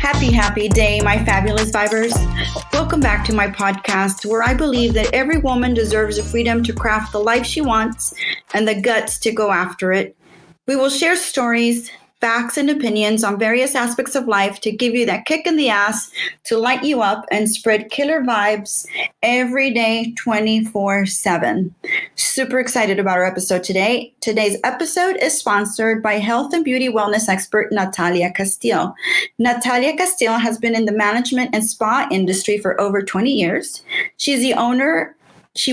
Happy day, my fabulous vibers. Welcome back to my podcast, where I believe that every woman deserves the freedom to craft the life she wants and the guts to go after it. We will share stories, facts, and opinions on various aspects of life to give you that kick in the ass to light you up and spread killer vibes every day, 24/7. Super excited about our episode today. Today's episode is sponsored by health and beauty wellness expert Natalia Castillo. Natalia Castillo has been in the management and spa industry for over 20 years. She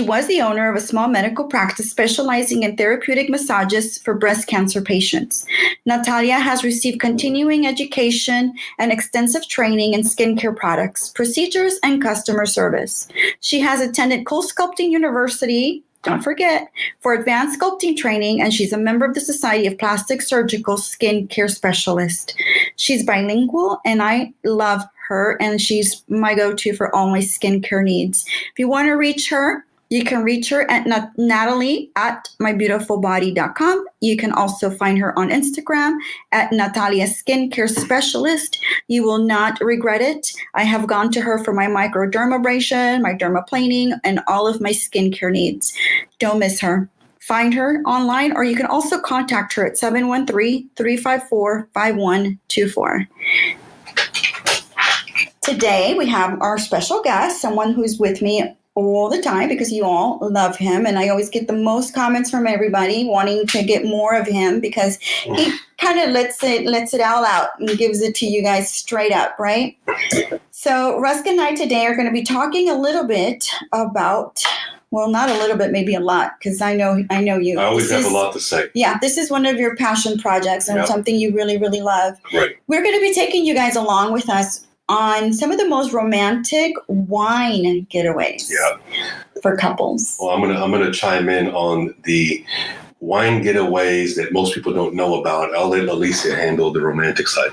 was the owner of a small medical practice specializing in therapeutic massages for breast cancer patients. Natalia has received continuing education and extensive training in skincare products, procedures, and customer service. She has attended CoolSculpting University, don't forget, for advanced sculpting training, and she's a member of the Society of Plastic Surgical Skincare Specialists. She's bilingual, and I love her, and she's my go-to for all my skincare needs. If you want to reach her, you can reach her at Natalie at mybeautifulbody.com. You can also find her on Instagram at Natalia Skincare Specialist. You will not regret it. I have gone to her for my microdermabrasion, my dermaplaning, and all of my skincare needs. Don't miss her. Find her online, or you can also contact her at 713-354-5124. Today, we have our special guest, someone who's with me all the time because you all love him, and I always get the most comments from everybody wanting to get more of him because he kind of lets it all out and gives it to you guys straight up, right? So Rusk and I today are going to be talking a little bit about, well, not a little bit, maybe a lot, because I know you. I always have a lot to say. Yeah, this is one of your passion projects and something you really, really love. Right. We're going to be taking you guys along with us on some of the most romantic wine getaways for couples. Well, I'm gonna chime in on the wine getaways that most people don't know about. I'll let Alicia handle the romantic side.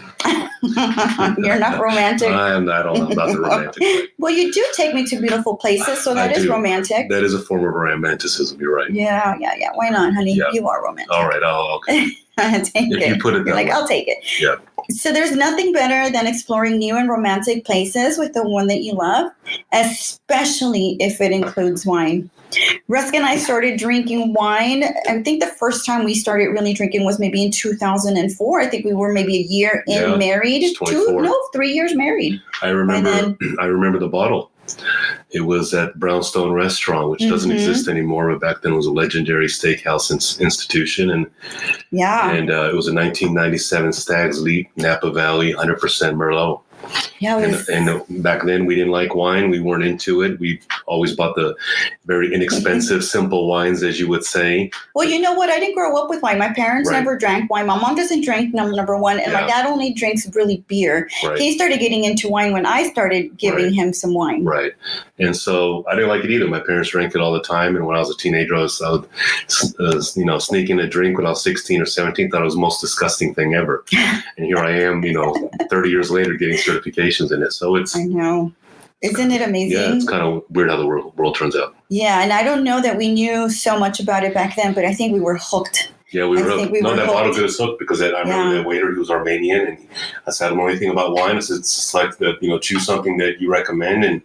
You're not romantic. I am not all about the romantic side. Well, you do take me to beautiful places, so that is romantic. That is a form of romanticism. You're right. Yeah. Why not, honey? Yeah. You are romantic. All right. Okay. If you put it that way. I'll take it. Yeah. So there's nothing better than exploring new and romantic places with the one that you love, especially if it includes wine. Rusk and I started drinking wine. I think the first time we started really drinking was maybe in 2004. I think we were maybe a year in married. 3 years married. I remember the bottle. It was at Brownstone Restaurant, which doesn't exist anymore, but back then it was a legendary steakhouse institution. And it was a 1997 Stag's Leap, Napa Valley, 100% Merlot. Yeah, and back then we didn't like wine. We weren't into it. We always bought the very inexpensive, simple wines, as you would say. Well, you know what? I didn't grow up with wine. My parents never drank wine. My mom doesn't drink, number one. And my dad only drinks really beer. Right. He started getting into wine when I started giving him some wine. Right. And so I didn't like it either. My parents drank it all the time. And when I was a teenager, I would sneaking a drink when I was 16 or 17. Thought it was the most disgusting thing ever. And here I am, 30 years later getting certifications in it. So I know. Isn't it amazing? Yeah, it's kind of weird how the world turns out. Yeah, and I don't know that we knew so much about it back then, but I think we were hooked. Yeah, we were hooked. That bottle got us hooked because I remember that waiter, he was Armenian, and I said, I don't know anything about wine. I said, it's like, choose something that you recommend, and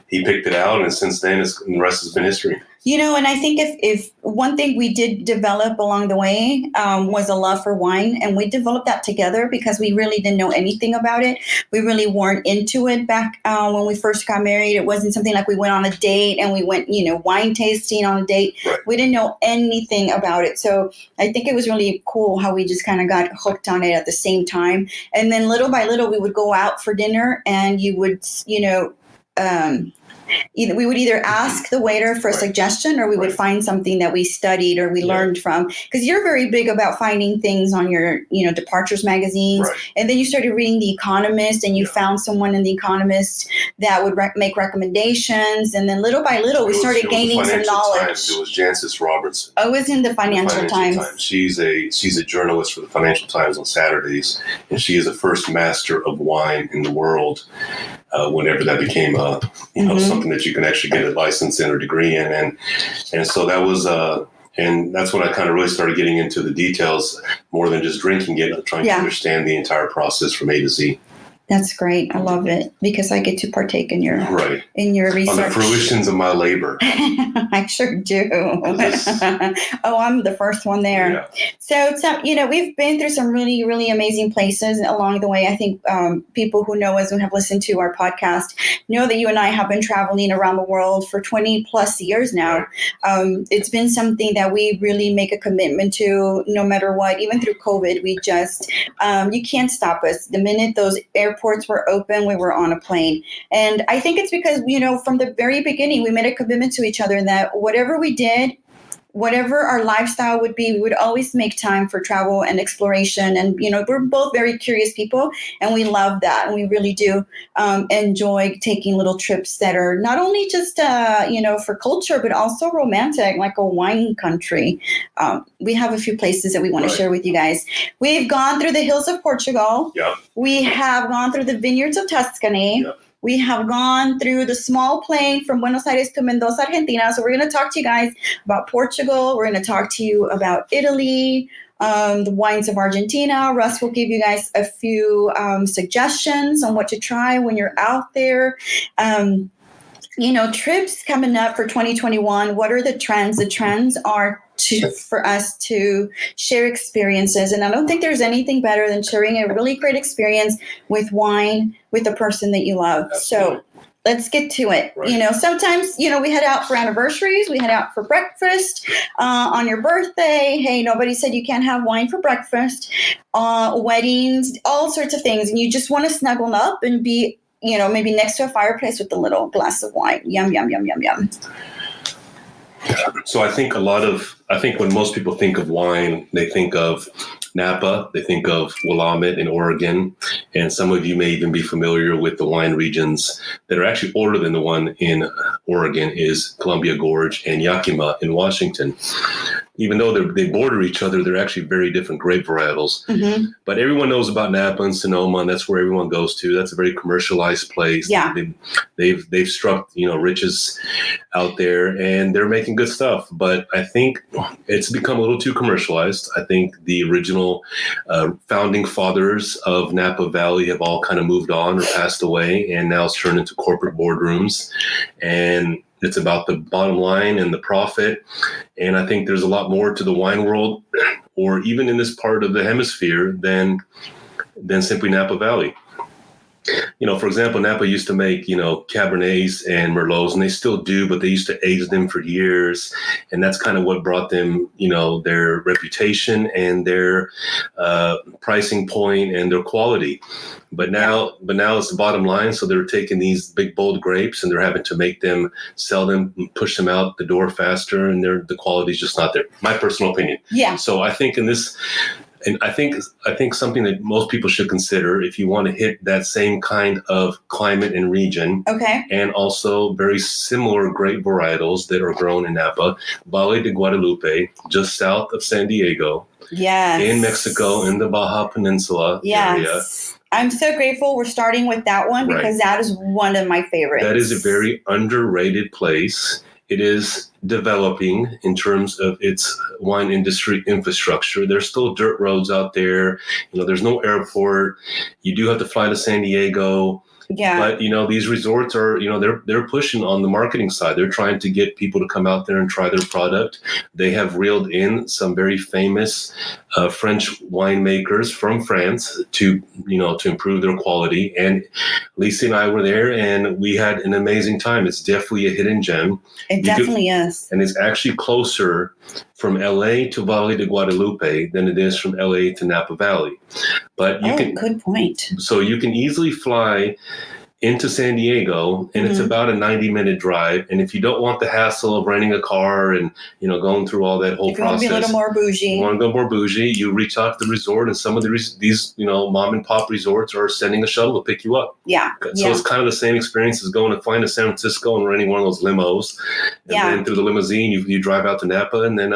he picked it out, and since then, the rest has been history. And I think if one thing we did develop along the way was a love for wine, and we developed that together because we really didn't know anything about it. We really weren't into it back when we first got married. It wasn't something like we went on a date and we went, wine tasting on a date. Right. We didn't know anything about it. So I think it was really cool how we just kind of got hooked on it at the same time. And then little by little, we would go out for dinner and you would, we would either ask the waiter for a suggestion or we would find something that we studied or we learned from. Because you're very big about finding things on your, departures magazines. Right. And then you started reading The Economist and you found someone in The Economist that would make recommendations. And then little by little, we started gaining some knowledge. It was Jancis Robertson. Oh, it was in the Financial Times. She's a journalist for the Financial Times on Saturdays. And she is the first master of wine in the world. Whenever that became something that you can actually get a license in or degree in, and so that was and that's when I kind of really started getting into the details more than just drinking it, trying to understand the entire process from A to Z. That's great. I love it because I get to partake in your research. On the fruitions of my labor. I sure do. Oh, I'm the first one there. Yeah. So, we've been through some really, really amazing places along the way. I think people who know us and have listened to our podcast know that you and I have been traveling around the world for 20 plus years now. It's been something that we really make a commitment to no matter what. Even through COVID, we just, you can't stop us. The minute those airports were open, we were on a plane. And I think it's because, from the very beginning, we made a commitment to each other that whatever we did, whatever our lifestyle would be, we would always make time for travel and exploration. And, we're both very curious people and we love that. And we really do enjoy taking little trips that are not only just, for culture, but also romantic, like a wine country. We have a few places that we want to share with you guys. We've gone through the hills of Portugal. Yep. We have gone through the vineyards of Tuscany. Yep. We have gone through the small plane from Buenos Aires to Mendoza, Argentina. So we're going to talk to you guys about Portugal. We're going to talk to you about Italy, the wines of Argentina. Russ will give you guys a few suggestions on what to try when you're out there. Trips coming up for 2021. What are the trends? The trends are for us to share experiences. And I don't think there's anything better than sharing a really great experience with wine with the person that you love. Absolutely. So let's get to it. Right. Sometimes, we head out for anniversaries. We head out for breakfast on your birthday. Hey, nobody said you can't have wine for breakfast. Weddings, all sorts of things. And you just want to snuggle up and be, maybe next to a fireplace with a little glass of wine. Yum, yum, yum, yum, yum. So I think when most people think of wine, they think of Napa, they think of Willamette in Oregon, and some of you may even be familiar with the wine regions that are actually older than the one in Oregon is Columbia Gorge and Yakima in Washington. Even though they border each other, they're actually very different grape varietals. Mm-hmm. But everyone knows about Napa and Sonoma, and that's where everyone goes to. That's a very commercialized place. Yeah. They've struck, riches out there, and they're making good stuff. But I think it's become a little too commercialized. I think the original founding fathers of Napa Valley have all kind of moved on or passed away, and now it's turned into corporate boardrooms. And it's about the bottom line and the profit. And I think there's a lot more to the wine world, or even in this part of the hemisphere, than simply Napa Valley. For example, Napa used to make, Cabernets and Merlots, and they still do, but they used to age them for years. And that's kind of what brought them, their reputation and their pricing point and their quality. But now it's the bottom line. So they're taking these big, bold grapes and they're having to make them, sell them, push them out the door faster. And the quality is just not there. My personal opinion. Yeah. So I think I think something that most people should consider if you want to hit that same kind of climate and region, and also very similar grape varietals that are grown in Napa, Valle de Guadalupe, just south of San Diego, in Mexico, in the Baja Peninsula area. I'm so grateful we're starting with that one because that is one of my favorites. That is a very underrated place. It is developing in terms of its wine industry infrastructure. There's still dirt roads out there. There's no airport. You do have to fly to San Diego. Yeah. But, these resorts are, they're pushing on the marketing side. They're trying to get people to come out there and try their product. They have reeled in some very famous French winemakers from France to improve their quality. And Lisa and I were there and we had an amazing time. It's definitely a hidden gem. It definitely is. And it's actually closer from LA to Valle de Guadalupe than it is from LA to Napa Valley. But good point. So you can easily fly into San Diego, and it's about a 90-minute drive. And if you don't want the hassle of renting a car and, going through all that whole process. If you want to be a little more bougie. You want to go more bougie, you reach out to the resort, and some of these, mom and pop resorts are sending a shuttle to pick you up. Yeah. So it's kind of the same experience as going to flying to San Francisco and renting one of those limos. And then through the limousine, you drive out to Napa, and then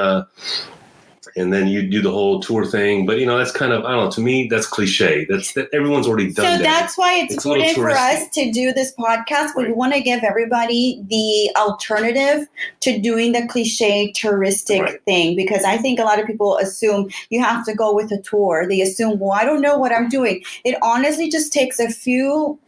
and then you do the whole tour thing. But that's kind of, I don't know, to me, that's cliche. That everyone's already done that. So that's why it's important for us to do this podcast. Right. We want to give everybody the alternative to doing the cliche touristic thing, because I think a lot of people assume you have to go with a tour. They assume, well, I don't know what I'm doing. It honestly just takes a few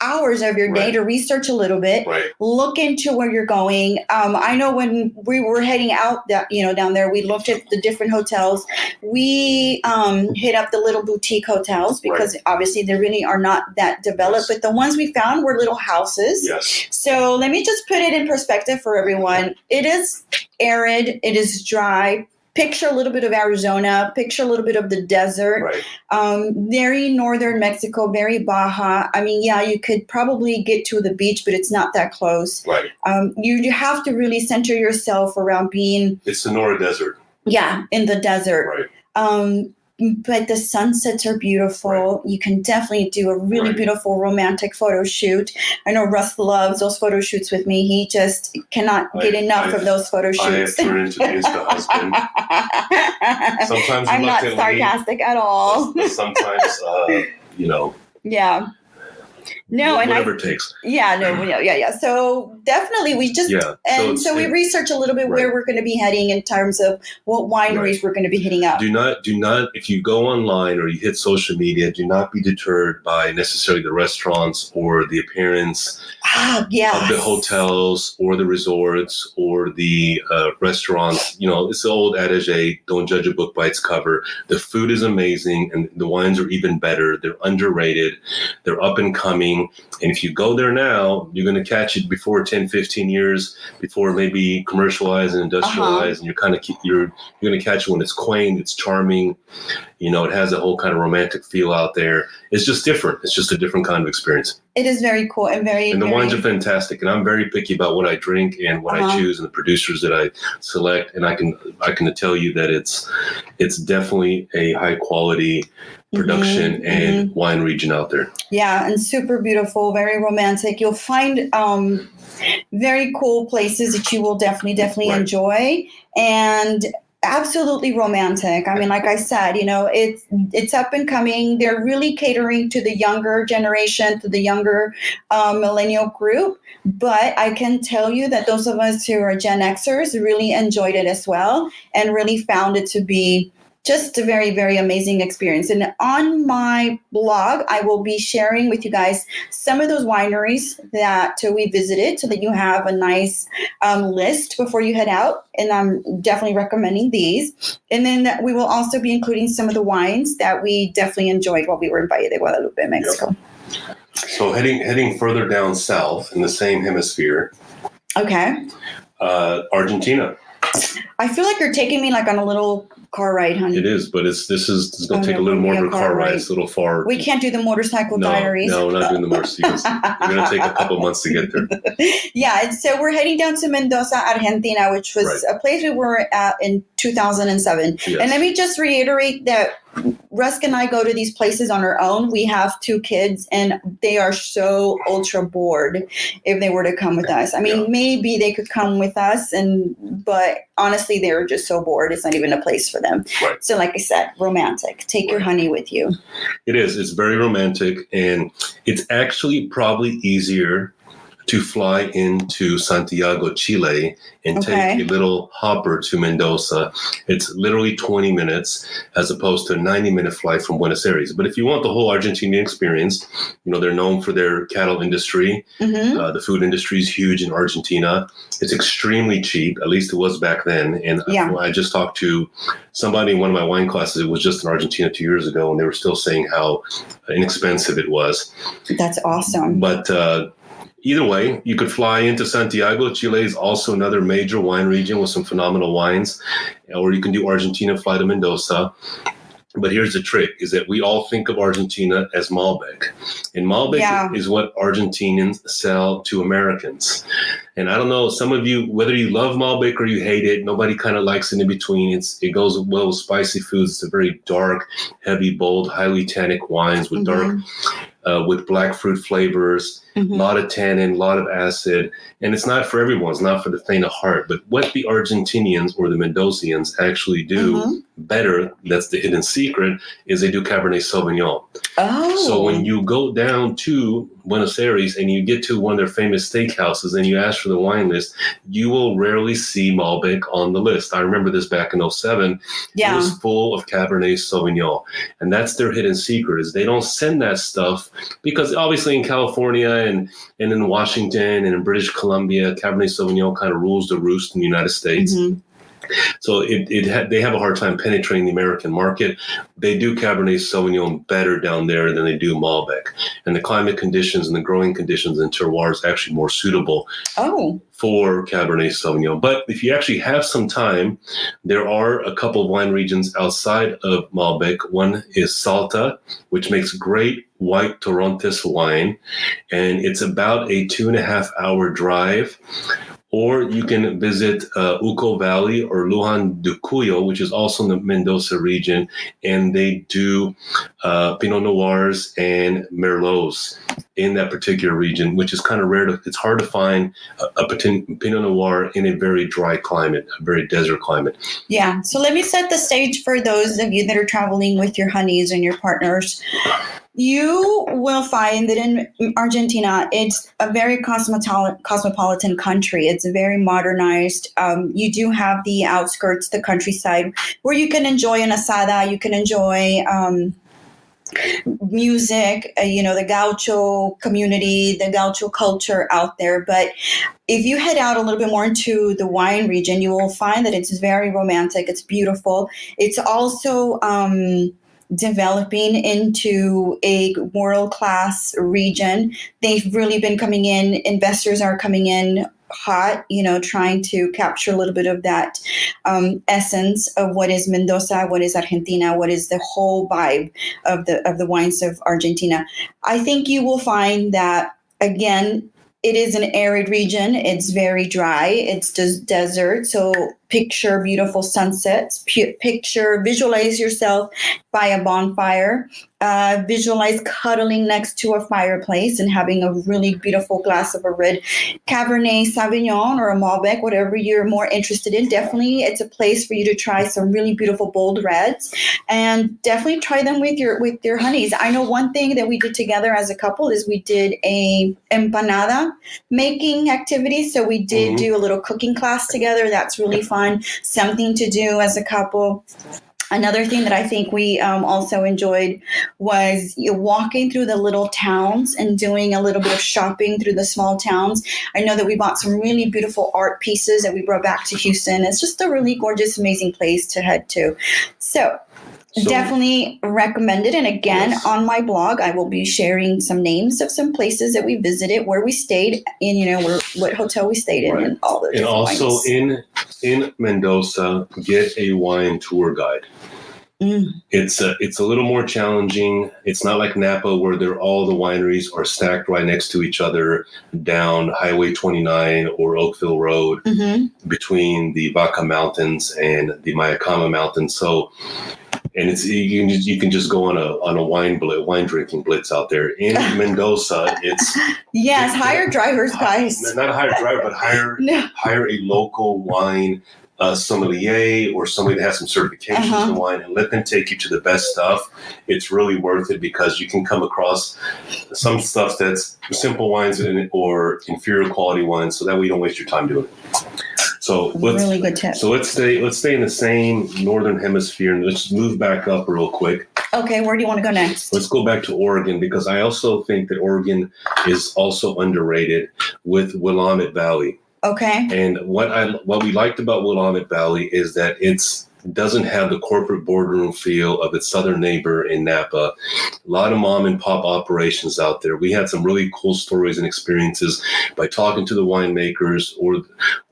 hours of your day to research a little bit, look into where you're going. I know when we were heading out down there, we looked at the different hotels. We hit up the little boutique hotels because obviously they really are not that developed, but the ones we found were little houses. Yes. So let me just put it in perspective for everyone. It is arid. It is dry. Picture a little bit of Arizona, picture a little bit of the desert, very northern Mexico, very Baja. I mean, yeah, you could probably get to the beach, but it's not that close. Right. You have to really center yourself around being... It's Sonora Desert. Yeah, in the desert. Right. But the sunsets are beautiful. You can definitely do a really beautiful romantic photo shoot. I know Russ loves those photo shoots with me. He just cannot get enough of those photo shoots. I have turned into the Insta husband. Sometimes I'm not sarcastic at all. But sometimes, Yeah. No, whatever it takes. Yeah. So definitely we just, so we research a little bit where we're going to be heading in terms of what wineries we're going to be hitting up. Do not, if you go online or you hit social media, do not be deterred by necessarily the restaurants or the appearance of the hotels or the resorts or the restaurants. It's the old adage, don't judge a book by its cover. The food is amazing and the wines are even better. They're underrated. They're up and coming. And if you go there now, you're going to catch it before 10, 15 years, before maybe commercialized and industrialized. And you're going to catch it when it's quaint, it's charming. It has a whole kind of romantic feel out there. It's just different. It's just a different kind of experience. It is very cool and the wines are fantastic. And I'm very picky about what I drink and what I choose and the producers that I select. And I can tell you that it's definitely a high quality production and wine region out there. Yeah, and super beautiful, very romantic. You'll find very cool places that you will definitely enjoy, and absolutely romantic. I mean, like I said, it's up and coming. They're really catering to the younger generation, to the younger millennial group. But I can tell you that those of us who are Gen Xers really enjoyed it as well and really found it to be just a very, very amazing experience. And on my blog, I will be sharing with you guys some of those wineries that we visited so that you have a nice list before you head out. And I'm definitely recommending these. And then we will also be including some of the wines that we definitely enjoyed while we were in Valle de Guadalupe, Mexico. Yep. So heading further down south in the same hemisphere. Okay. Argentina. I feel like you're taking me like on a little car ride, honey. It is, but this is going to take a little more of a car ride. It's a little far. We can't do the motorcycle diaries. No, we're not doing the motorcycles. We're going to take a couple months to get there. Yeah, and so we're heading down to Mendoza, Argentina, which was a place we were at in 2007. Yes. And let me just reiterate that Rusk and I go to these places on our own. We have 2 kids, and they are so ultra bored if they were to come with us. I mean, maybe they could come with us, but honestly, they're just so bored. It's not even a place for them. Right. So like I said, romantic. Take your honey with you. It is. It's very romantic, and it's actually probably easier to fly into Santiago, Chile, and take a little hopper to Mendoza. It's literally 20 minutes as opposed to a 90-minute flight from Buenos Aires. But if you want the whole Argentinian experience, they're known for their cattle industry. The food industry is huge in Argentina. It's extremely cheap, at least it was back then. And I just talked to somebody in one of my wine classes. It was just in Argentina 2 years ago, and they were still saying how inexpensive it was. That's awesome. But either way, you could fly into Santiago. Chile is also another major wine region with some phenomenal wines. Or you can do Argentina, fly to Mendoza. But here's the trick, is that we all think of Argentina as Malbec. And Malbec is what Argentinians sell to Americans. And I don't know, some of you, whether you love Malbec or you hate it, nobody kind of likes it in between. It goes well with spicy foods. It's a very dark, heavy, bold, highly tannic wines with dark with black fruit flavors, a lot of tannin, a lot of acid. And it's not for everyone. It's not for the faint of heart. But what the Argentinians or the Mendocians actually do better, that's the hidden secret, is they do Cabernet Sauvignon. Oh. So when you go down to Buenos Aires and you get to one of their famous steakhouses and you ask for the wine list, you will rarely see Malbec on the list. I remember this back in 2007. Yeah. It was full of Cabernet Sauvignon. And that's their hidden secret, is they don't send that stuff because obviously in California and in Washington and in British Columbia, Cabernet Sauvignon kind of rules the roost in the United States. So they have a hard time penetrating the American market. They do Cabernet Sauvignon better down there than they do Malbec. And the climate conditions and the growing conditions and terroirs are actually more suitable for Cabernet Sauvignon. But if you actually have some time, there are a couple of wine regions outside of Malbec. One is Salta, which makes great white Torrontés wine. And it's about a 2.5-hour drive. Or you can visit Duoro Valley or Luján de Cuyo, which is also in the Mendoza region, and they do Pinot Noirs and Merlots in that particular region, which is kind of rare. It's hard to find a Pinot Noir in a very dry climate, a very desert climate. Yeah. So let me set the stage for those of you that are traveling with your honeys and your partners. You will find that in Argentina, it's a very cosmopolitan country. It's very modernized. You do have the outskirts, the countryside, where you can enjoy an asada, you can enjoy music, the gaucho community, the gaucho culture out there. But if you head out a little bit more into the wine region, you will find that it's very romantic. It's beautiful. It's also developing into a world-class region. They've really been coming in. Investors are coming in hot, trying to capture a little bit of that essence of what is Mendoza, what is Argentina, what is the whole vibe of the wines of Argentina. I think you will find that, again, it is an arid region. It's very dry. It's just desert. So picture beautiful sunsets. Visualize yourself by a bonfire. Visualize cuddling next to a fireplace and having a really beautiful glass of a red Cabernet Sauvignon or a Malbec, whatever you're more interested in. Definitely, it's a place for you to try some really beautiful bold reds, and definitely try them with your honeys. I know one thing that we did together as a couple is we did a empanada making activity. So we did do a little cooking class together. That's really fun. Something to do as a couple. Another thing that I think we also enjoyed was walking through the little towns and doing a little bit of shopping through the small towns. I know that we bought some really beautiful art pieces that we brought back to Houston. It's just a really gorgeous, amazing place to head to. So definitely recommend it. And again, on my blog, I will be sharing some names of some places that we visited, where we stayed, and what hotel we stayed in, and all those. And also wines. in Mendoza, get a wine tour guide. It's a little more challenging. It's not like Napa, where all the wineries are stacked right next to each other down Highway 29 or Oakville Road between the Vaca Mountains and the Mayacama Mountains. So. And you can just go on a wine drinking blitz out there in Mendoza. It's hire drivers, guys. Not a hire driver, but hire a local wine sommelier or somebody that has some certifications in wine, and let them take you to the best stuff. It's really worth it, because you can come across some stuff that's simple wines or inferior quality wines, so that way you don't waste your time doing it. So really good tip. So let's stay in the same northern hemisphere, and let's move back up real quick. Okay, where do you want to go next? Let's go back to Oregon, because I also think that Oregon is also underrated with Willamette Valley. Okay. And what we liked about Willamette Valley is that it doesn't have the corporate boardroom feel of its southern neighbor in Napa. A lot of mom and pop operations out there. We had some really cool stories and experiences by talking to the winemakers or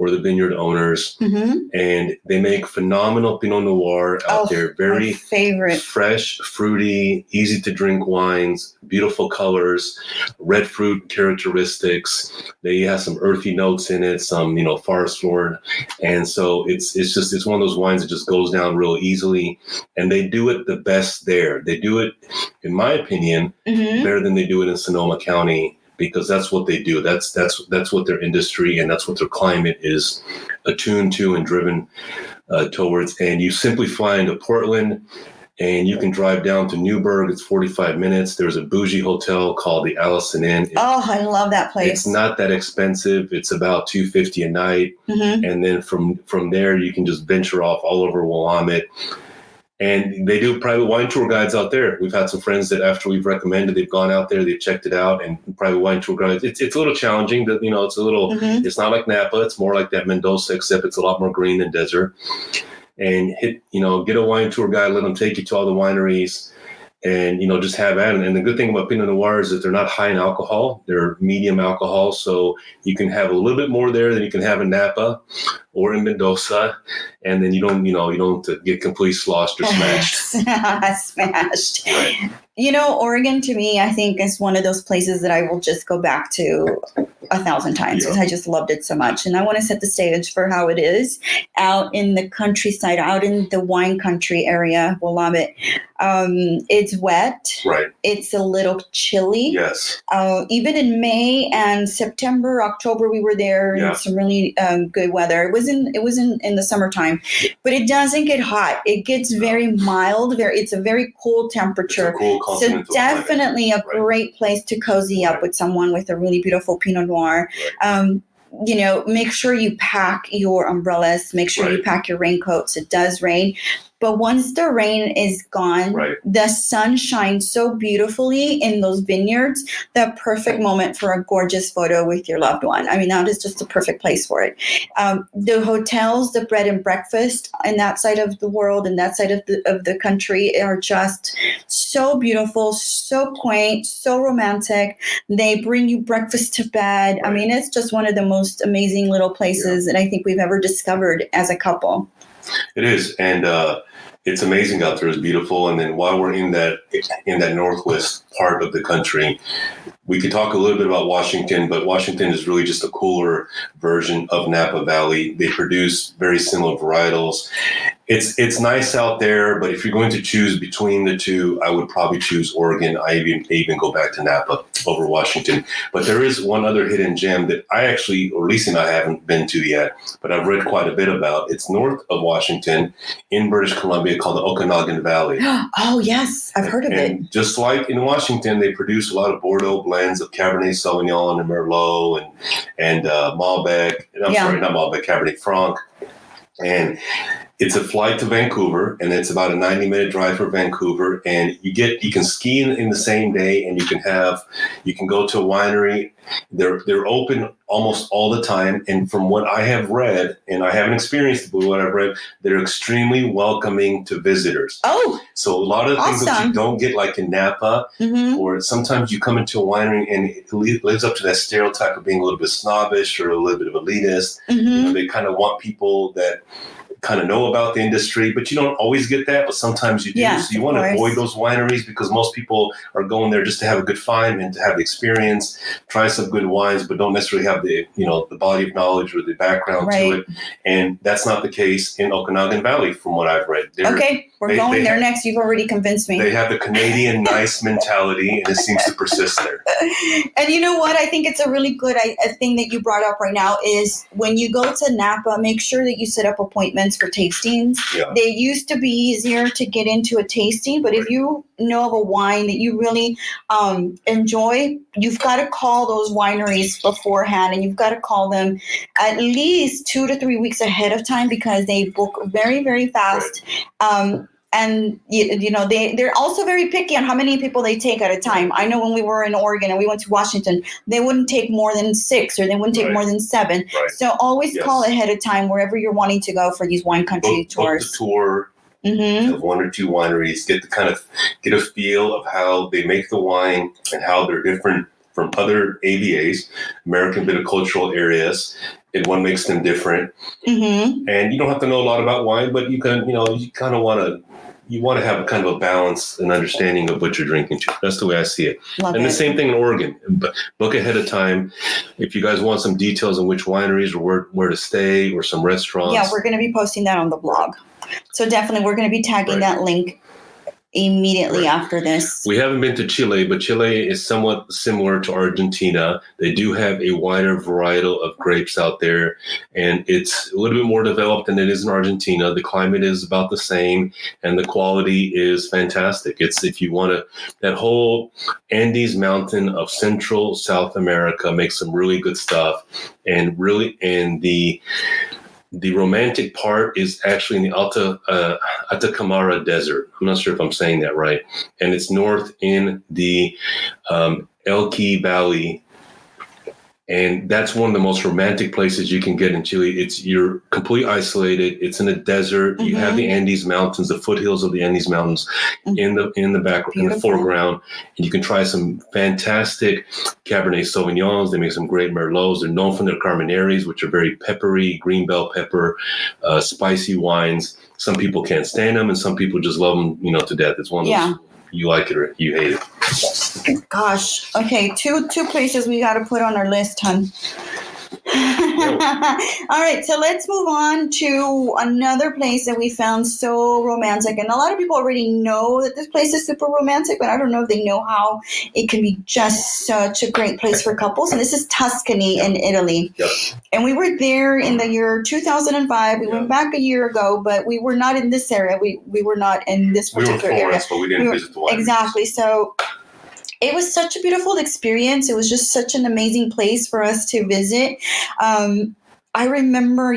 the vineyard owners, and they make phenomenal Pinot Noir out there. Very favorite, fresh, fruity, easy to drink wines, beautiful colors, red fruit characteristics. They have some earthy notes in it, some forest floor, and so it's one of those wines that just goes goes down real easily. And they do it the best there. They do it, in my opinion, better than they do it in Sonoma County, because that's what they do. That's what their industry and that's what their climate is attuned to and driven towards. And you simply fly into Portland, and you can drive down to Newburgh. It's 45 minutes. There's a bougie hotel called the Allison Inn. I love that place. It's not that expensive. It's about $250 a night. And then from there, you can just venture off all over Willamette. And they do private wine tour guides out there. We've had some friends that after we've recommended, they've gone out there, they've checked it out, and private wine tour guides. It's a little challenging. But, it's a little. It's not like Napa. It's more like that Mendoza, except it's a lot more green and desert. And get a wine tour guide, let them take you to all the wineries, and just have at it. And the good thing about Pinot Noir is that they're not high in alcohol; they're medium alcohol, so you can have a little bit more there than you can have in Napa or in Mendoza, and then you don't have to get completely sloshed or smashed. Smashed. Right. Oregon to me, I think, is one of those places that I will just go back to 1,000 times because I just loved it so much. And I want to set the stage for how it is out in the countryside, out in the wine country area, Willamette. It's wet. Right. It's a little chilly. Yes. Even in May and September, October, we were there in some really good weather. It was in the summertime, but it doesn't get hot. It gets very mild. It's a very cool temperature. It's a cool so definitely a great place to cozy up with someone with a really beautiful Pinot Noir. Right. Make sure you pack your umbrellas. Make sure you pack your raincoats. It does rain. But once the rain is gone, the sun shines so beautifully in those vineyards, the perfect moment for a gorgeous photo with your loved one. I mean, that is just the perfect place for it. The hotels, the bread and breakfast in that side of the world and that side of the country are just so beautiful, so quaint, so romantic. They bring you breakfast to bed. I mean, it's just one of the most amazing little places that I think we've ever discovered as a couple. It is. And it's amazing out there. It's beautiful. And then while we're in that northwest part of the country, we could talk a little bit about Washington, but Washington is really just a cooler version of Napa Valley. They produce very similar varietals. It's nice out there, but if you're going to choose between the two, I would probably choose Oregon. I even go back to Napa over Washington. But there is one other hidden gem that I actually, or at least I haven't been to yet, but I've read quite a bit about. It's north of Washington in British Columbia called the Okanagan Valley. Oh, yes. I've heard of it. Just like in Washington, they produce a lot of Bordeaux blends of Cabernet Sauvignon and Merlot and Malbec. Sorry, not Malbec, Cabernet Franc. And it's a flight to Vancouver, and it's about a 90-minute drive for Vancouver. And you can ski in the same day, and you can go to a winery. They're open almost all the time. And from what I have read, and I haven't experienced it, but what I've read, they're extremely welcoming to visitors. Oh, so a lot of things that you don't get like in Napa, or sometimes you come into a winery and it lives up to that stereotype of being a little bit snobbish or a little bit of elitist. They kind of want people that kind of know about the industry, but you don't always get that, but sometimes you do. So you want to avoid those wineries because most people are going there just to have a good find and to have the experience, try some good wines, but don't necessarily have the body of knowledge or the background to it. And that's not the case in Okanagan Valley from what I've read. We're going there next. You've already convinced me. They have the Canadian nice mentality, and it seems to persist there. And you know what? I think it's a really good thing that you brought up right now is when you go to Napa, make sure that you set up appointments for tastings. They used to be easier to get into a tasting, but if you know of a wine that you really enjoy, you've got to call those wineries beforehand, and you've got to call them at least 2 to 3 weeks ahead of time because they book very, very fast. And, they're also very picky on how many people they take at a time. I know when we were in Oregon and we went to Washington, they wouldn't take more than 6 or they wouldn't take more than 7. So always call ahead of time wherever you're wanting to go for these wine country tours. Book the tour of 1 or 2 wineries, get a feel of how they make the wine and how they're different from other AVAs, American viticultural areas, and what makes them different. And you don't have to know a lot about wine, but you can, you kind of want to you want to have kind of a balance and understanding of what you're drinking to. That's the way I see it. The same thing in Oregon. Book ahead of time. If you guys want some details on which wineries or where to stay or some restaurants. Yeah, we're going to be posting that on the blog. So definitely we're going to be tagging that link immediately after this. We haven't been to Chile, but Chile is somewhat similar to Argentina. They do have a wider varietal of grapes out there, and it's a little bit more developed than it is in Argentina. The climate is about the same, and the quality is fantastic. It's, if you want to, that whole Andes mountain of Central South America makes some really good stuff, and the romantic part is actually in the Atacamara Desert. I'm not sure if I'm saying that right. And it's north in the Elqui Valley. And that's one of the most romantic places you can get in Chile. You're completely isolated. It's in a desert. You have the Andes Mountains, the foothills of the Andes Mountains in the background, in the foreground. And you can try some fantastic Cabernet Sauvignons. They make some great Merlots. They're known for their Carmeneres, which are very peppery, green bell pepper, spicy wines. Some people can't stand them, and some people just love them, to death. It's one of those, you like it or you hate it. Gosh. Okay, two places we got to put on our list, hon. All right, so let's move on to another place that we found so romantic. And a lot of people already know that this place is super romantic, but I don't know if they know how it can be just such a great place for couples. And this is Tuscany in Italy. Yep. And we were there in the year 2005. We went back a year ago, but we were not in this area. We were not in this particular area. But we didn't visit the wineries. Exactly. So it was such a beautiful experience. It was just such an amazing place for us to visit. I remember,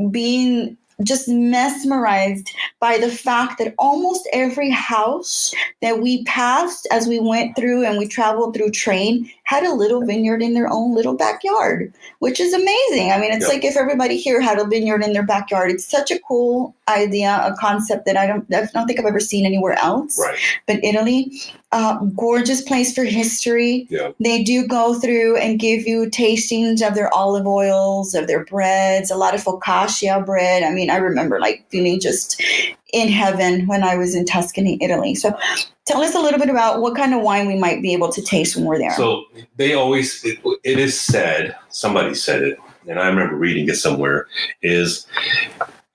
being just mesmerized by the fact that almost every house that we passed as we went through and we traveled through train had a little vineyard in their own little backyard, which is amazing. I mean, it's like if everybody here had a vineyard in their backyard. It's such a cool idea, a concept that I don't think I've ever seen anywhere else. Right. But Italy, gorgeous place for history. Yeah. They do go through and give you tastings of their olive oils, of their breads, a lot of focaccia bread. I mean, I remember feeling just in heaven when I was in Tuscany, Italy. So tell us a little bit about what kind of wine we might be able to taste when we're there. So they always, it is said, somebody said it, and I remember reading it somewhere, is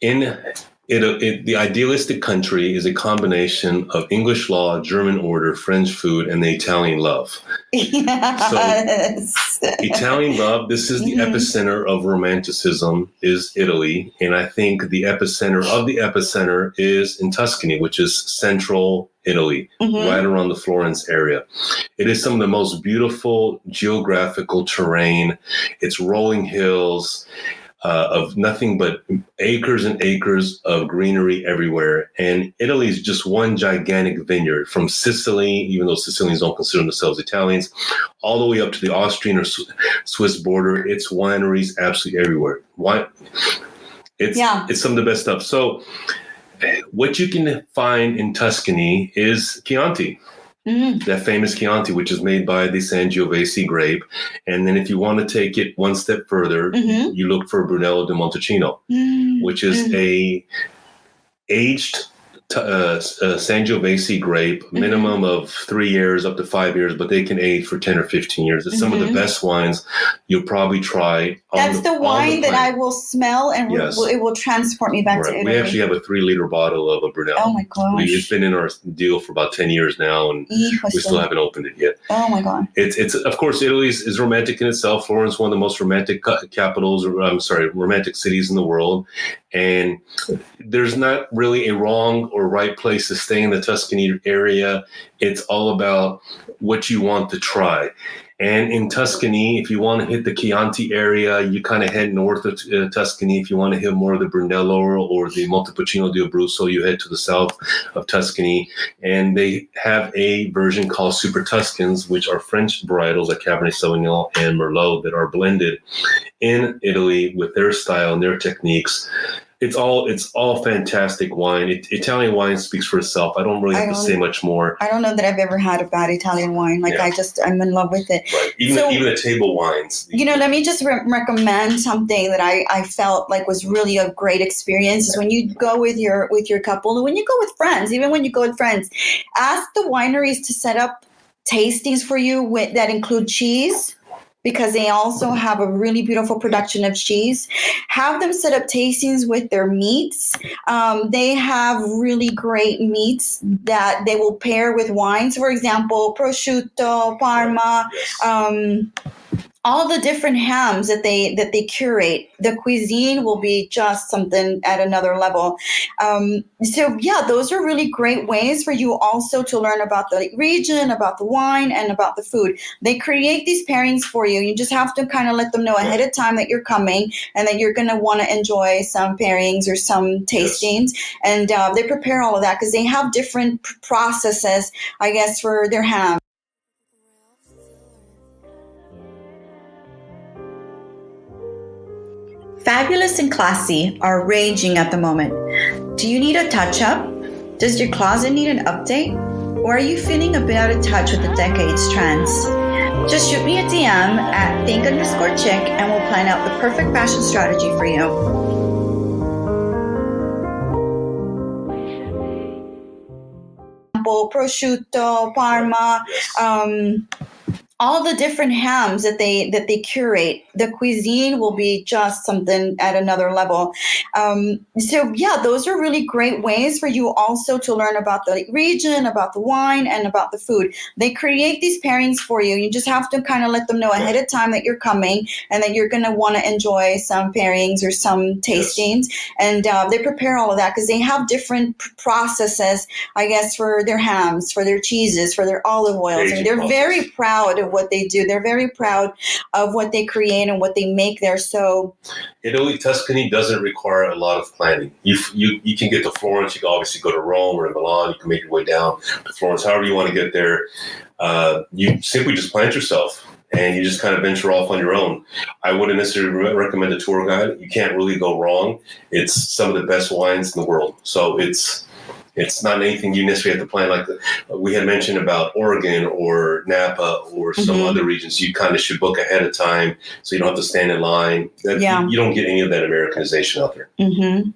the idealistic country is a combination of English law, German order, French food, and the Italian love. Yes. So Italian love, this is the epicenter of romanticism, is Italy. And I think the epicenter of the epicenter is in Tuscany, which is central Italy, right around the Florence area. It is some of the most beautiful geographical terrain. It's rolling hills. Of nothing but acres and acres of greenery everywhere. And Italy is just one gigantic vineyard, from Sicily, even though Sicilians don't consider themselves Italians, all the way up to the Austrian or Swiss border. It's wineries absolutely everywhere. It's some of the best stuff. So what you can find in Tuscany is Chianti. That famous Chianti, which is made by the Sangiovese grape. And then if you want to take it one step further, you look for Brunello di Montalcino, which is a aged Sangiovese grape, minimum of 3 years up to 5 years, but they can age for 10 or 15 years. It's some of the best wines you'll probably try. That's the wine that I will smell and it will transport me back to Italy. We actually have a 3-liter bottle of a Brunello. Oh my gosh. It's been in our deal for about 10 years now, and we still haven't opened it yet. Oh my God. It's of course, Italy is romantic in itself. Florence is one of the most romantic romantic cities in the world. And there's not really a wrong or right place to stay in the Tuscany area. It's all about what you want to try. And in Tuscany, if you want to hit the Chianti area, you kind of head north of Tuscany. If you want to hit more of the Brunello or the Montepulciano di Abruzzo, you head to the south of Tuscany. And they have a version called Super Tuscans, which are French varietals like Cabernet Sauvignon and Merlot that are blended in Italy with their style and their techniques. It's all fantastic wine. Italian wine speaks for itself. I don't really have to say much more. I don't know that I've ever had a bad Italian wine. Like I'm in love with it. Right. Even the table wines. Let me just recommend something that I felt like was really a great experience is when you go with your couple, and when you go with friends, even when you go with friends, ask the wineries to set up tastings for you that include cheese, because they also have a really beautiful production of cheese. Have them set up tastings with their meats. They have really great meats that they will pair with wines. For example, prosciutto, Parma, all the different hams that they curate. The cuisine will be just something at another level. Those are really great ways for you also to learn about the region, about the wine, and about the food. They create these pairings for you. You just have to kind of let them know ahead of time that you're coming and that you're going to want to enjoy some pairings or some tastings. And they prepare all of that because they have different processes, I guess, for their ham. Fabulous and classy are raging at the moment. Do you need a touch-up? Does your closet need an update? Or are you feeling a bit out of touch with the decade's trends? Just shoot me a DM at think_chick and we'll plan out the perfect fashion strategy for you. Prosciutto, Parma, all the different hams that they curate. The cuisine will be just something at another level. Those are really great ways for you also to learn about the region, about the wine, and about the food. They create these pairings for you. You just have to kind of let them know ahead of time that you're coming and that you're going to want to enjoy some pairings or some tastings. And they prepare all of that because they have different processes, I guess, for their hams, for their cheeses, for their olive oils. And they're very proud of what they do. They're very proud of what they create and what they make there. So Italy, Tuscany doesn't require a lot of planning. You can get to Florence. You can obviously go to Rome or Milan. You can make your way down to Florence, however you want to get there. You simply just plant yourself and you just kind of venture off on your own. I wouldn't necessarily recommend a tour guide. You can't really go wrong. It's some of the best wines in the world. So it's not anything you necessarily have to plan. Like we had mentioned about Oregon or Napa or some other regions, you kind of should book ahead of time so you don't have to stand in line. You don't get any of that Americanization out there. Mm-hmm.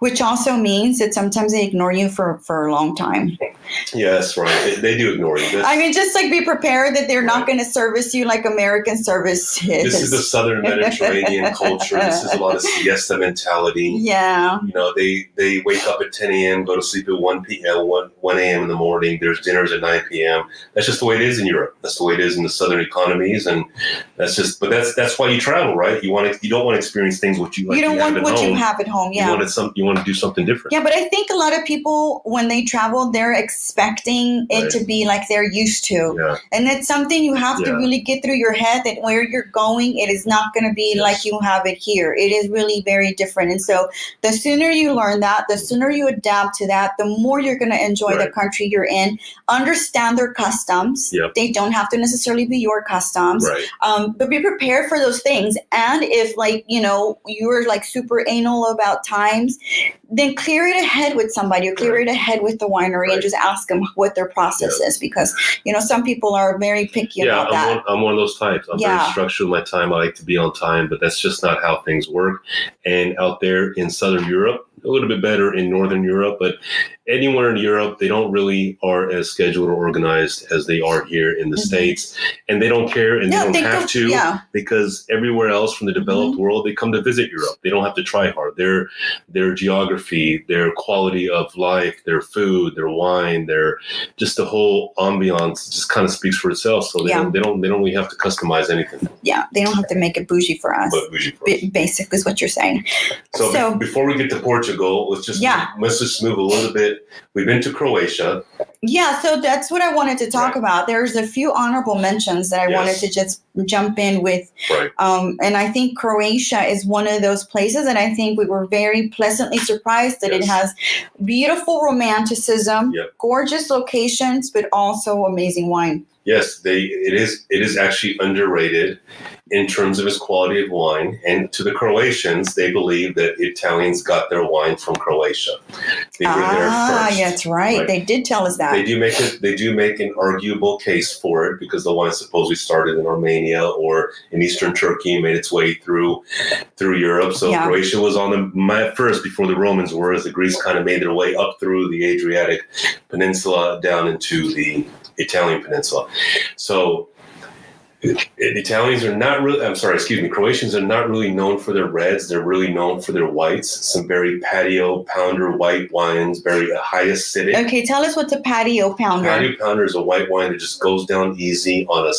Which also means that sometimes they ignore you for a long time. Yes, right. They do ignore you. Just like be prepared that they're not going to service you like American service is. This is the Southern Mediterranean culture. This is a lot of siesta mentality. Yeah. They wake up at 10 a.m., go to sleep at 1 a.m. in the morning. There's dinners at 9 p.m. That's just the way it is in Europe. That's the way it is in the Southern economies. And that's why you travel, right? You don't want to experience things what you like. You don't want what you have at home. Yeah. You want to do something different. Yeah, but I think a lot of people, when they travel, they're expecting it to be like they're used to. Yeah. And it's something you have to really get through your head that where you're going, it is not going to be like you have it here. It is really very different. And so the sooner you learn that, the sooner you adapt to that, the more you're going to enjoy the country you're in, understand their customs. Yep. They don't have to necessarily be your customs. Right. But be prepared for those things. And if you're like super anal about times, then clear it ahead with somebody or clear it ahead with the winery and just ask them what their process is, because some people are very picky about that. I'm one of those types. I'm very structured with my time. I like to be on time, but that's just not how things work. And out there in Southern Europe, a little bit better in Northern Europe, but anywhere in Europe, they don't really are as scheduled or organized as they are here in the States. And they don't care and they don't have to because everywhere else from the developed world, they come to visit Europe. They don't have to try hard. Their geography, their quality of life, their food, their wine, their just the whole ambiance just kind of speaks for itself. So they don't really have to customize anything. Yeah, they don't have to make it bougie for us. But bougie for us. Basic is what you're saying. So before we get to Portugal, let's just move a little bit. We've been to Croatia. Yeah, so that's what I wanted to talk about. There's a few honorable mentions that I wanted to just jump in with. Right. And I think Croatia is one of those places that I think we were very pleasantly surprised that it has beautiful romanticism, gorgeous locations, but also amazing wine. Yes, it is actually underrated in terms of its quality of wine. And to the Croatians, they believe that Italians got their wine from Croatia. They were there first. That's right. They did tell us that. They do make an arguable case for it because the wine supposedly started in Armenia or in eastern Turkey and made its way through Europe. So Croatia was on the map first before the Romans were, as the Greeks kind of made their way up through the Adriatic Peninsula down into the Italian peninsula. So Croatians are not really known for their reds. They're really known for their whites. Some very patio pounder white wines, very high acidic. Okay, tell us what's a patio pounder. Patio pounder is a white wine that just goes down easy on a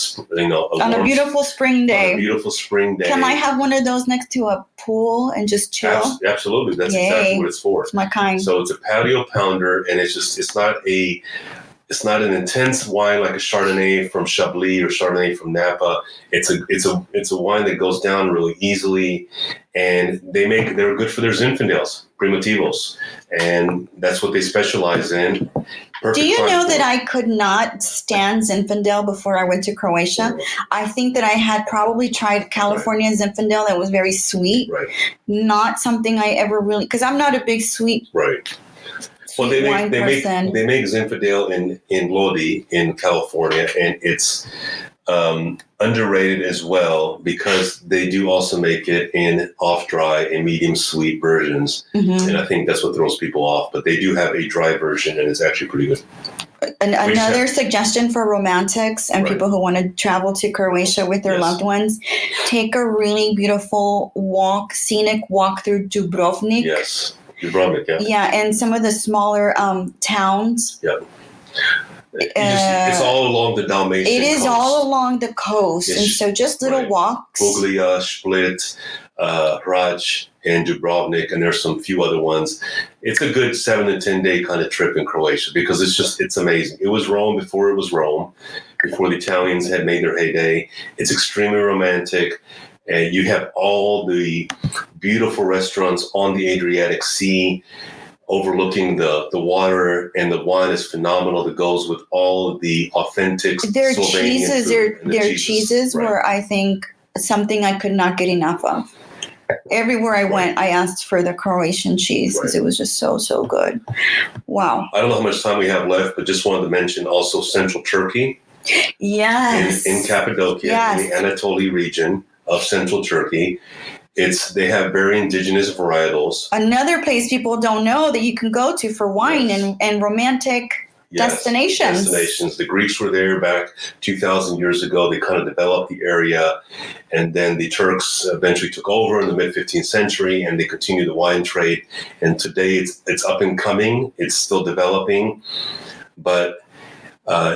beautiful spring day. On a beautiful spring day. Can I have one of those next to a pool and just chill? Absolutely, that's exactly what it's for. It's my kind. So it's a patio pounder, and it's not an intense wine like a Chardonnay from Chablis or Chardonnay from Napa. It's a wine that goes down really easily, and they're good for their Zinfandels, Primotivos, and that's what they specialize in. Do you know that I could not stand Zinfandel before I went to Croatia? I think that I had probably tried California Zinfandel that was very sweet. Right. Not something I ever really, because I'm not a big sweet. Right. Well, they make Zinfandel in Lodi in California, and it's underrated as well because they do also make it in off-dry and medium-sweet versions, and I think that's what throws people off. But they do have a dry version, and it's actually pretty good. Another suggestion for romantics and people who want to travel to Croatia with their loved ones, take a really beautiful scenic walk through Dubrovnik. Yes. Dubrovnik, yeah, and some of the smaller towns. Yeah. It's all along the Dalmatian coast. It is all along the coast, and so just little walks. Puglia, Split, Hradec, and Dubrovnik, and there's some few other ones. It's a good 7 to 10 day kind of trip in Croatia because it's amazing. It was Rome before it was Rome, before the Italians had made their heyday. It's extremely romantic. And you have all the beautiful restaurants on the Adriatic Sea overlooking the water, and the wine is phenomenal. That goes with all of the authentic Their cheeses were, I think, something I could not get enough of. Everywhere I went, I asked for the Croatian cheese because it was just so, so good. Wow. I don't know how much time we have left, but just wanted to mention also Central Turkey. Yes. In Cappadocia, in the Anatolia region of Central Turkey. They have very indigenous varietals. Another place people don't know that you can go to for wine and romantic destinations. The Greeks were there back 2,000 years ago. They kind of developed the area, and then the Turks eventually took over in the mid-15th century, and they continued the wine trade. And today it's up and coming. It's still developing, but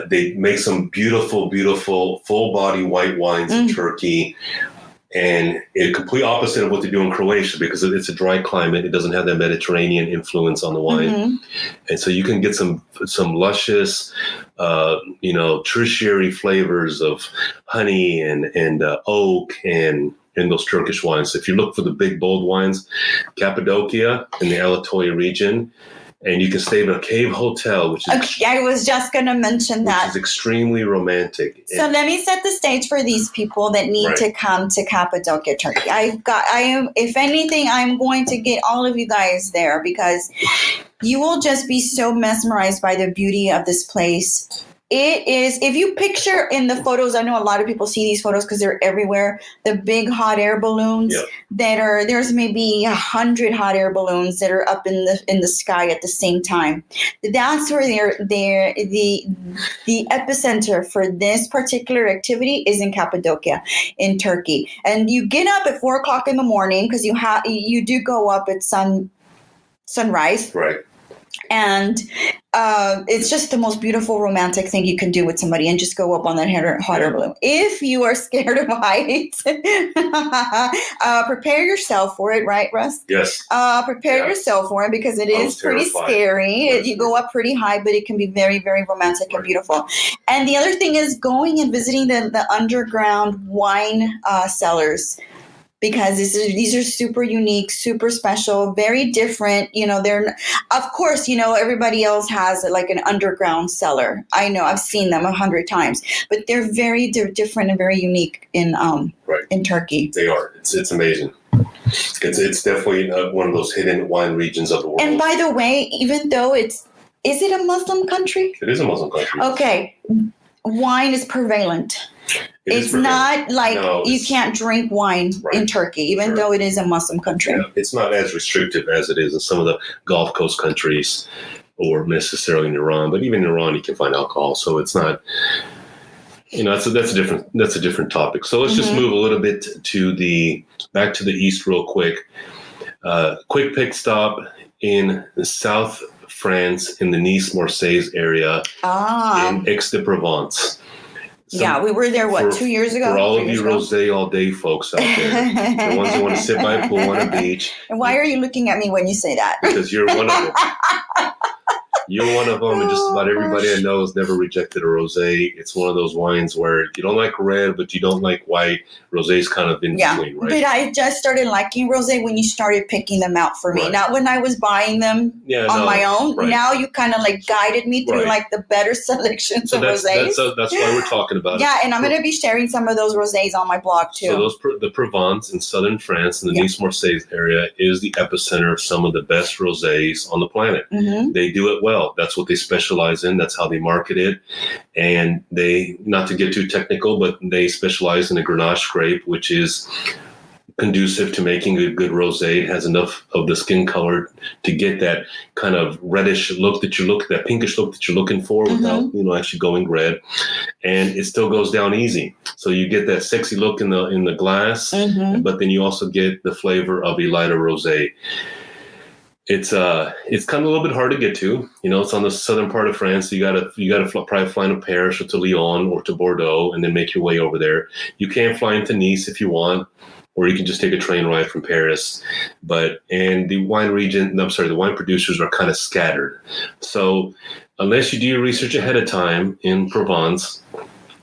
they make some beautiful, beautiful full-body white wines in Turkey. And it's complete opposite of what they do in Croatia because it's a dry climate. It doesn't have that Mediterranean influence on the wine. And so you can get some luscious, tertiary flavors of honey and oak and in those Turkish wines. So if you look for the big, bold wines, Cappadocia in the Anatolia region, and you can stay in a cave hotel, which is... I was just going to mention that. Which is extremely romantic. So let me set the stage for these people that need to come to Cappadocia, Turkey. If anything, I'm going to get all of you guys there because you will just be so mesmerized by the beauty of this place. It is, if you picture in the photos, I know a lot of people see these photos because they're everywhere, the big hot air balloons there's maybe 100 hot air balloons that are up in the sky at the same time. That's where the epicenter for this particular activity is in Cappadocia in Turkey. And you get up at 4 o'clock in the morning because you do go up at sunrise. Right. And it's just the most beautiful romantic thing you can do with somebody and just go up on that hot air balloon. If you are scared of heights, prepare yourself for it, right, Russ? Yes. Prepare yourself for it because it is pretty scary. You go up pretty high, but it can be very, very romantic and beautiful. And the other thing is going and visiting the underground wine cellars. because these are super unique, super special, very different. They're, of course, everybody else has like an underground cellar. I know, I've seen them 100 times, but they're different and very unique in Turkey. They are. It's amazing. It's definitely one of those hidden wine regions of the world. And by the way, even though is it a Muslim country? It is a Muslim country. Okay. Wine is prevalent. It's not like you can't drink wine in Turkey, even though it is a Muslim country. Yeah, it's not as restrictive as it is in some of the Gulf Coast countries or necessarily in Iran. But even in Iran, you can find alcohol. So it's not, that's a different topic. So let's just move a little bit back to the east real quick. Quick pit stop in South France in the Nice-Marseille area in Aix-de-Provence. We were there, 2 years ago? For all of you rosé all day folks out there, the ones who want to sit by a pool on a beach. And why are you looking at me when you say that? Because you're one of them. You're one of them, and just about everybody I know has never rejected a rosé. It's one of those wines where you don't like red, but you don't like white. Rosé's kind of in between, right? But I just started liking rosé when you started picking them out for me. Right. Not when I was buying them on my own. Right. Now you kind of like guided me through like the better selections of rosés. That's why we're talking about it. Yeah, and I'm going to be sharing some of those rosés on my blog too. So the Provence in southern France, in the Nice-Marseille area, is the epicenter of some of the best rosés on the planet. Mm-hmm. They do it well. That's what they specialize in. That's how they market it. And they, not to get too technical, but they specialize in a Grenache grape, which is conducive to making a good rosé. It has enough of the skin color to get that kind of reddish look that pinkish look that you're looking for without, actually going red. And it still goes down easy. So you get that sexy look in the glass, but then you also get the flavor of a lighter rosé. It's kind of a little bit hard to get to. It's on the southern part of France. So you gotta probably fly to Paris or to Lyon or to Bordeaux and then make your way over there. You can fly into Nice if you want, or you can just take a train ride from Paris. And the wine producers are kind of scattered. So unless you do your research ahead of time in Provence,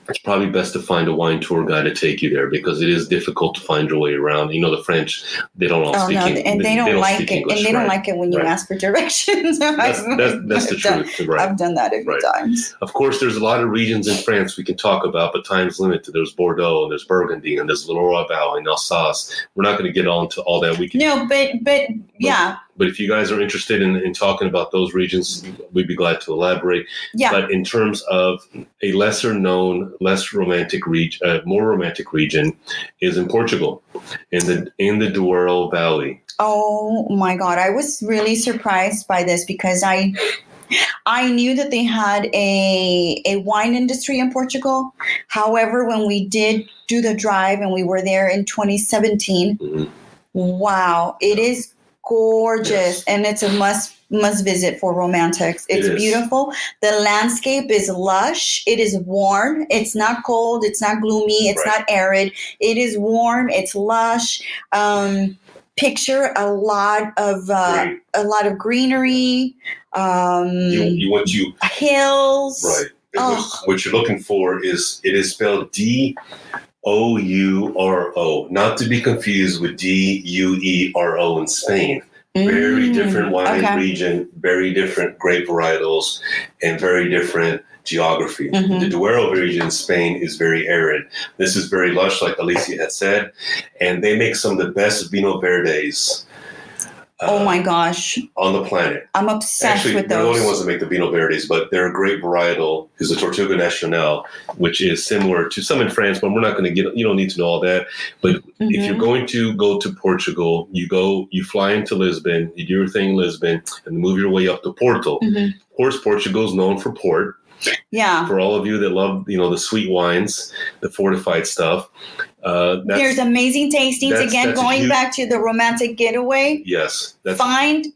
it's probably best to find a wine tour guide to take you there, because it is difficult to find your way around. The French, they don't all speak English. And they don't like it. And they don't like it when you ask for directions. That's the truth. Right. I've done that a few times. Of course, there's a lot of regions in France we can talk about, but time's limited. There's Bordeaux, and there's Burgundy, and there's Duoro Valley, and Alsace. We're not going to get on to all that. But if you guys are interested in talking about those regions, we'd be glad to elaborate. Yeah. But in terms of a lesser known, more romantic region is in Portugal, in the Duoro Valley. Oh my God. I was really surprised by this because I knew that they had a wine industry in Portugal. However, when we did do the drive and we were there in 2017, wow, it is gorgeous, and it's a must visit for romantics. It's beautiful. The landscape is lush. It is warm. It's not cold. It's not gloomy. It's not arid. It is warm. It's lush. Picture a lot of greenery. Hills. Right. What you're looking for is, it is spelled Douro, not to be confused with Duero in Spain. Very different wine region, very different grape varietals, and very different geography. The Duero region in Spain is very arid. This is very lush, like Alicia had said, and they make some of the best Vino Verdes. Oh my gosh. On the planet. I'm obsessed with those. They're the only ones that make the Vino Verdes, but they're a great varietal, is the Tortuga Nacional, which is similar to some in France, but we're not going to you don't need to know all that. But if you're going to go to Portugal, you fly into Lisbon, you do your thing in Lisbon, and move your way up to Porto. Of course, Portugal is known for port. Yeah. For all of you that love, the sweet wines, the fortified stuff. There's amazing tastings. Again, going back to the romantic getaway. Yes. Find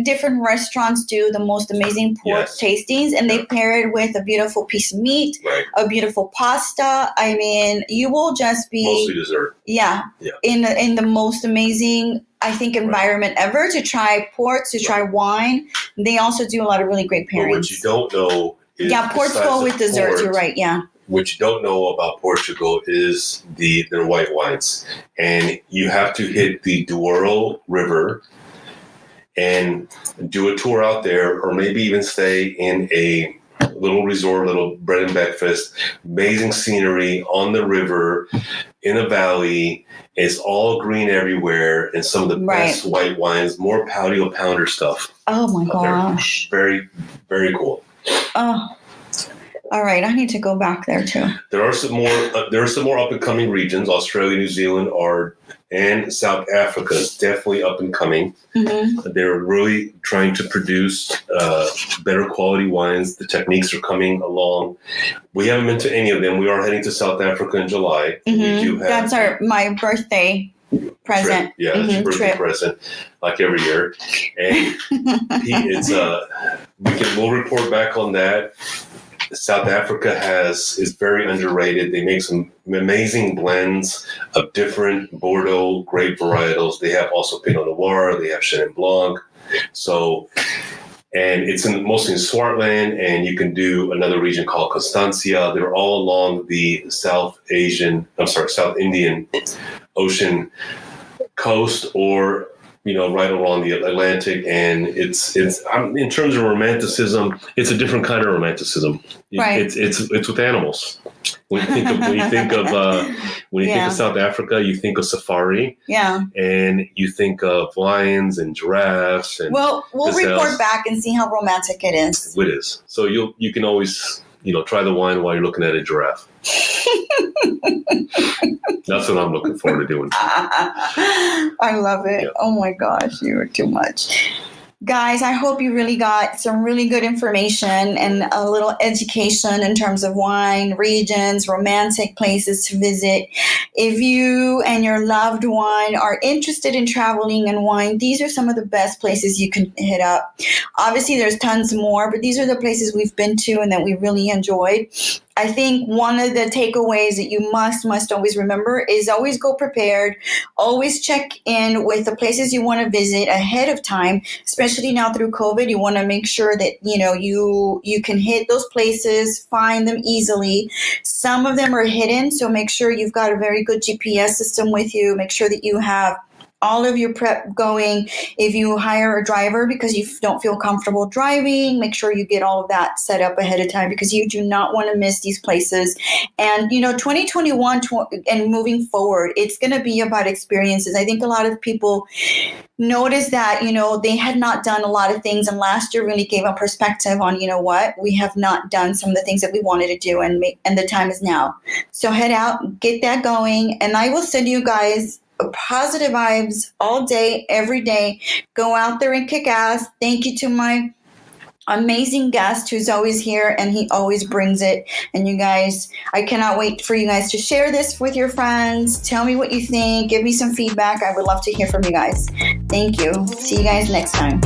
different restaurants do the most amazing pork tastings, and they pair it with a beautiful piece of meat, a beautiful pasta. I mean, you will just be mostly dessert. Yeah. In the most amazing, I think, environment ever to try ports, to try wine. They also do a lot of really great pairings. But what you don't know is, ports go with dessert. You're right. Yeah. what you don't know about Portugal is their white wines. And you have to hit the Duoro River and do a tour out there, or maybe even stay in a little resort, little bread and breakfast, amazing scenery on the river, in a valley. It's all green everywhere, and some of the best white wines, more patio pounder stuff. Oh my gosh. Very, very cool. Oh, all right. I need to go back there too. There are some more up and coming regions. Australia, New Zealand and South Africa is definitely up and coming. Mm-hmm. They're really trying to produce better quality wines. The techniques are coming along. We haven't been to any of them. We are heading to South Africa in July. Mm-hmm. We do have that's my birthday present. Trip. Yeah, it's your birthday present, like every year. And we'll report back on that. South Africa is very underrated. They make some amazing blends of different Bordeaux grape varietals. They have also Pinot Noir. They have Chenin Blanc. And it's mostly in Swartland, and you can do another region called Constancia. They're all along the South Indian Ocean coast, or right along the Atlantic. And it's in terms of romanticism, it's a different kind of romanticism. Right. It's with animals. When you think of South Africa, you think of safari. Yeah. And you think of lions and giraffes and we'll report back and see how romantic it is. It is. So you can always try the wine while you're looking at a giraffe. That's what I'm looking forward to doing. I love it. Yeah. Oh my gosh, you are too much. Guys, I hope you really got some really good information and a little education in terms of wine, regions, romantic places to visit. If you and your loved one are interested in traveling and wine, these are some of the best places you can hit up. Obviously, there's tons more, but these are the places we've been to and that we really enjoyed. I think one of the takeaways that you must always remember is always go prepared. Always check in with the places you want to visit ahead of time, especially now through COVID. You want to make sure that, you can hit those places, find them easily. Some of them are hidden, so make sure you've got a very good GPS system with you. Make sure that you have all of your prep going. If you hire a driver because you don't feel comfortable driving, make sure you get all of that set up ahead of time, because you do not want to miss these places. And, 2021 and moving forward, it's going to be about experiences. I think a lot of people noticed that, they had not done a lot of things, and last year really gave a perspective on, we have not done some of the things that we wanted to do, and the time is now. So head out, get that going, and I will send you guys positive vibes all day, every day. Go out there and kick ass. Thank you to my amazing guest who's always here, and he always brings it. And you guys, I cannot wait for you guys to share this with your friends. Tell me what you think. Give me some feedback. I would love to hear from you guys. Thank you. See you guys next time.